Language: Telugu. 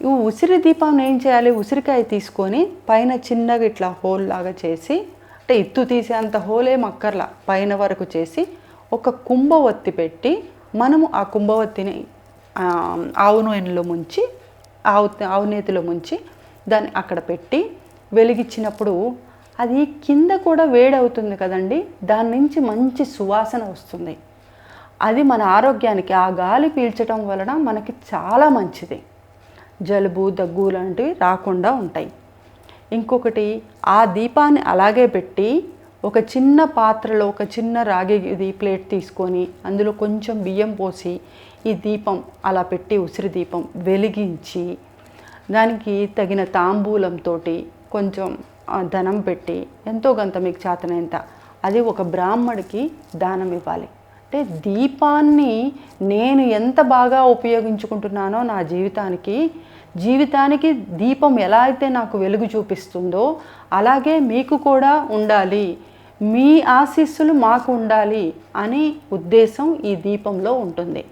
ఈ ఉసిరి దీపాన్ని ఏం చేయాలి, ఉసిరికాయ తీసుకొని పైన చిన్నగా ఇట్లా హోల్ లాగా చేసి, అంటే ఇత్తు తీసేంత హోల్ ఏం అక్కర్లా, పైన వరకు చేసి ఒక కుంభవత్తి పెట్టి మనము ఆ కుంభవత్తిని ఆవు నూనెలో ముంచి ఆవు నేతిలో ముంచి దాన్ని అక్కడ పెట్టి వెలిగించినప్పుడు అది కింద కూడా వేడవుతుంది కదండి, దాని నుంచి మంచి సువాసన వస్తుంది. అది మన ఆరోగ్యానికి, ఆ గాలి పీల్చడం వలన మనకి చాలా మంచిది, జలుబు దగ్గు లాంటివి రాకుండా ఉంటాయి. ఇంకొకటి, ఆ దీపాన్ని అలాగే పెట్టి ఒక చిన్న పాత్రలో ఒక చిన్న రాగిది ప్లేట్ తీసుకొని అందులో కొంచెం బియ్యం పోసి ఈ దీపం అలా పెట్టి ఉసిరి దీపం వెలిగించి దానికి తగిన తాంబూలంతో కొంచెం ధనం పెట్టి ఎంతో కొంత మీకు చేతనైనంత అది ఒక బ్రాహ్మడికి దానం ఇవ్వాలి. అంటే దీపాన్ని నేను ఎంత బాగా ఉపయోగించుకుంటున్నానో నా జీవితానికి దీపం ఎలా అయితే నాకు వెలుగు చూపిస్తుందో అలాగే మీకు కూడా ఉండాలి, మీ ఆశీస్సులు మాకు ఉండాలి అని ఉద్దేశం ఈ దీపంలో ఉంటుంది.